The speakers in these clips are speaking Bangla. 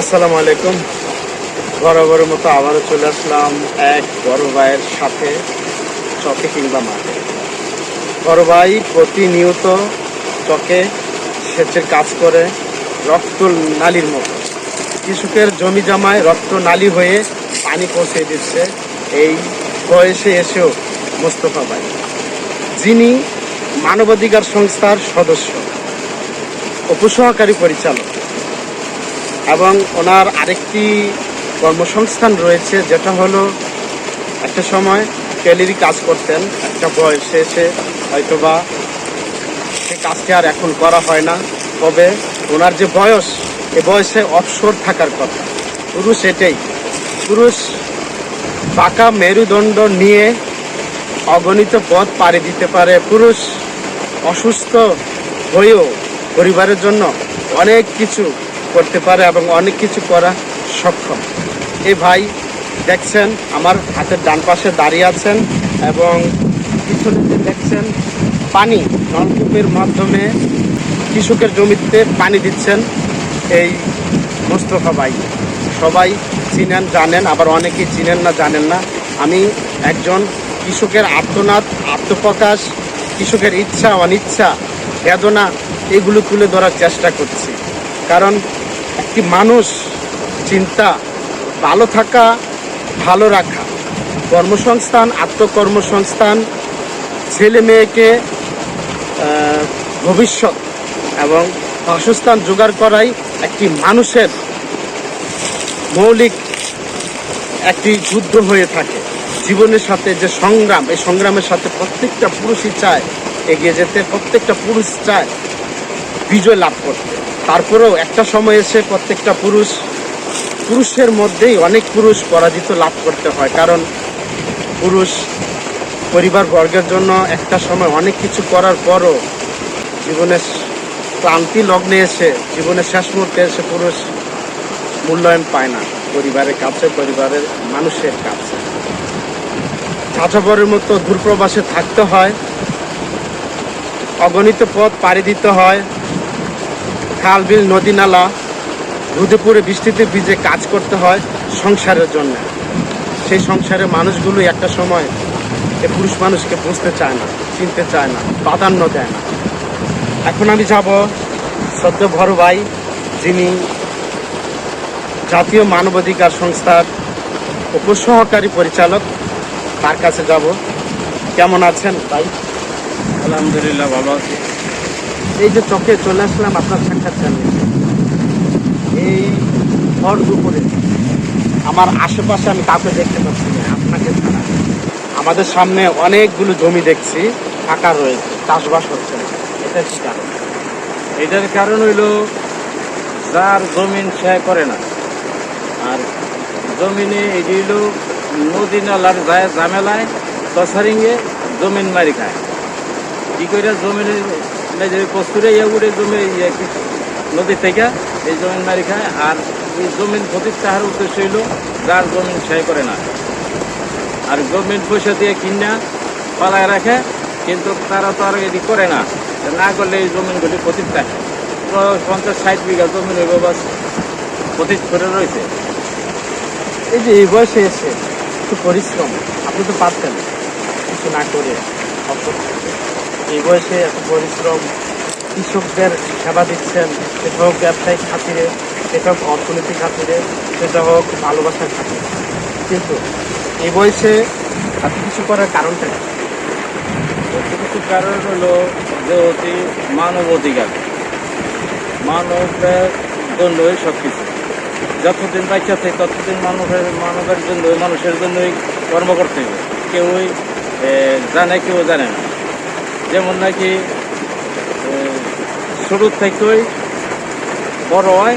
আসসালামু আলাইকুম। বরাবরের মতো আবারও চলে আসলাম এক বড় ভাইয়ের সাথে চকে কিংবা মাঠে। বড় ভাই প্রতিনিয়ত চকে সেচের কাজ করে রক্ত নালীর মতো কৃষকের জমি জামায় রক্ত নালী হয়ে পানি পৌঁছে দিচ্ছে এই বয়সে এসেও মোস্তফা ভাই, যিনি মানবাধিকার সংস্থার সদস্য, উপসহকারী পরিচালক, এবং ওনার আরেকটি কর্মসংস্থান রয়েছে, যেটা হলো একটা সময় টেলিরি কাজ করতেন। একটা বয়সে এসে হয়তোবা সে কাজটি আর এখন করা হয় না। তবে ওনার যে বয়স, এ বয়সে অবসর থাকার কথা। পুরুষ এটাই, পুরুষ পাকা মেরুদণ্ড নিয়ে অগণিত পথ পাড়ি দিতে পারে। পুরুষ অসুস্থ হয়েও পরিবারের জন্য অনেক কিছু করতে পারে এবং অনেক কিছু করা সক্ষম। এই ভাই দেখছেন আমার হাতের ডান পাশে দাঁড়িয়ে আছেন এবং পিছনে যে দেখছেন পানি নলকূপের মাধ্যমে কৃষকের জমিতে পানি দিচ্ছেন এই মোস্তফা ভাই। সবাই চিনেন, জানেন, আবার অনেকেই চিনেন না, জানেন না। আমি একজন কৃষকের আর্তনাদ, আত্মপ্রকাশ, কৃষকের ইচ্ছা অনিচ্ছা, বেদনা, এগুলো তুলে ধরার চেষ্টা করছি। কারণ একটি মানুষ চিন্তা ভালো থাকা, ভালো রাখা, কর্মসংস্থান, আত্মকর্মসংস্থান, ছেলে মেয়েকে ভবিষ্যৎ এবং বাসস্থান জোগাড় করাই একটি মানুষের মৌলিক একটি যুদ্ধ হয়ে থাকে। জীবনের সাথে যে সংগ্রাম, এই সংগ্রামের সাথে প্রত্যেকটা পুরুষই চায় এগিয়ে যেতে, প্রত্যেকটা পুরুষ চায় বিজয় লাভ করতে। তারপরেও একটা সময় এসে প্রত্যেকটা পুরুষের মধ্যেই অনেক পুরুষ পরাজিত লাভ করতে হয়। কারণ পুরুষ পরিবার বর্গের জন্য একটা সময় অনেক কিছু করার পরও জীবনের ক্লান্তি লগ্নে এসে, জীবনের শেষ মুহূর্তে এসে পুরুষ মূল্যায়ন পায় না পরিবারের কাছে, পরিবারের মানুষের কাছে। যাযাবরের মতো দূরপ্রবাসে থাকতে হয়, অগণিত পথ পাড়ি দিতে হয়, খাল বিল নদী নালা রোদে পুড়ে বৃষ্টিতে ভিজে কাজ করতে হয় সংসারের জন্য। সেই সংসারের মানুষগুলো একটা সময় এ পুরুষ মানুষকে বুঝতে চায় না, চিনতে চায় না, প্রাধান্য দেয় না। এখন আমি যাব সদ্য বড় ভাই, যিনি জাতীয় মানবাধিকার সংস্থার উপসহকারী পরিচালক, তার কাছে যাব। কেমন আছেন ভাই? আলহামদুলিল্লাহ, ভালো আছি। এই যে চকে চলে আসলাম আপনার সাক্ষাৎ জানিয়ে, এই ভর দুপুরে আমার আশেপাশে আমি কাউকে দেখতে পাচ্ছি না আপনাকে ছাড়া। আমাদের সামনে অনেকগুলো জমি দেখছি ফাঁকা রয়েছে, চাষবাস হচ্ছে না। এটা কি কারণ? এটার কারণ হইল যার জমিন সে করে না, আর জমিনে এটি হইল নদী নালার যায় ঝামেলায় তসারিংয়ে জমিন মারি খায়। কি করে জমিনের কস্তুরে উঠে জমি নদীর থেকে এই জমিন মারি খায়। আর এই জমিন প্রতিষ্ঠার উদ্দেশ্য হইল যার জমিন সে করে না, আর গভর্নমেন্ট পয়সা দিয়ে কিনা পালায় রাখে, কিন্তু তারা তো আর এটি করে না। না করলে এই জমিনগুলি পতিত থাকে। 50-60 বিঘা জমিন হইব বাস পতিত করে রয়েছে। এই যে এই বয়সে এসে একটু পরিশ্রম আপনি তো পারতেন কিছু না করে, এই বয়সে এত পরিশ্রম, কৃষকদের সেবা দিচ্ছেন, সেটা হোক ব্যবসায়িক খাতিরে, সেটা হোক অর্থনৈতিক খাতিরে, সেটা হোক ভালোবাসার খাতিরে, কিন্তু এই বয়সে এত কিছু করার কারণটা কি? কিছু কারণ হলো যে অতি মানব অধিকার, মানবের জন্যই সব কিছু। যতদিন বাচ্চা থাকে ততদিন মানবের জন্য, মানুষের জন্যই কর্ম করতে হবে। কেউই জানে, কেউ জানে না। যেমন নাকি শুরু থেকেই বড় হয়,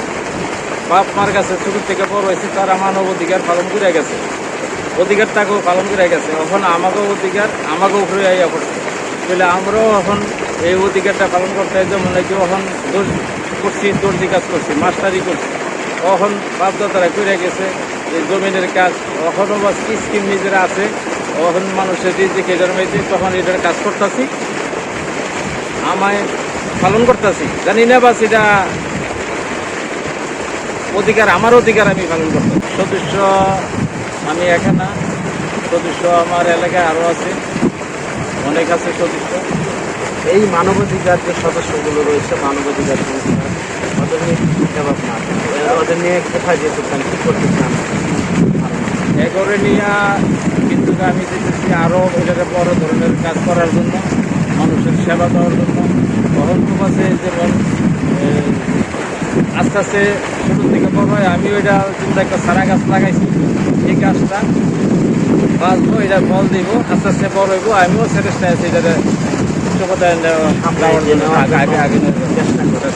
বাপ মার কাছে শুরু থেকে বড় হয়েছে, তারা মানব অধিকার পালন করে গেছে, অধিকার তাকেও পালন করে গেছে। এখন আমাকেও অধিকার আমাকে উপরে আইয়া করছে, তাহলে আমরাও এখন এই অধিকারটা পালন করতে হয়। যেমন নাকি এখন দর্জি কাজ করছি, মাস্টারি করছি, এখন বাপদাদারা করে গেছে যে জমিনের কাজ। এখনও বা স্কিম নিজেরা আছে, এখন মানুষের দিকে জন্মাইছে, তখন এটার কাজ করতেছি, আমায় পালন করতেছি। জানি না বাস এটা অধিকার, আমার অধিকার আমি পালন করতে হবে। সদস্য আমি একা না, সদস্য আমার এলাকায় আরও আছে, অনেক আছে সদস্য। এই মানবাধিকার যে সদস্যগুলো রয়েছে, মানবাধিকার সংস্থা, ওদের নিয়ে কি চিন্তা ভাবনা আছে? ওদের নিয়ে কোথায় যেতে চান, কি করতে চান? এগরে নিয়ে কিন্তু আমি যেতেছি আরও এটাকে বড় ধরনের কাজ করার জন্য, মানুষের সেবা দেওয়ার জন্য। বহরমপুর আছে যেমন আস্তে আস্তে শুরুর দিকে বড় হয়, আমি ওইটা চিন্তা একটা সারা গাছ লাগাইছি, এই গাছটা বাঁচবো, এটা ফল দিব, আস্তে আস্তে বড় হইব। আমিও চেষ্টা আছি এটাতে উচ্চতায় যাওয়ার জন্য, আগে আগে চেষ্টা করে।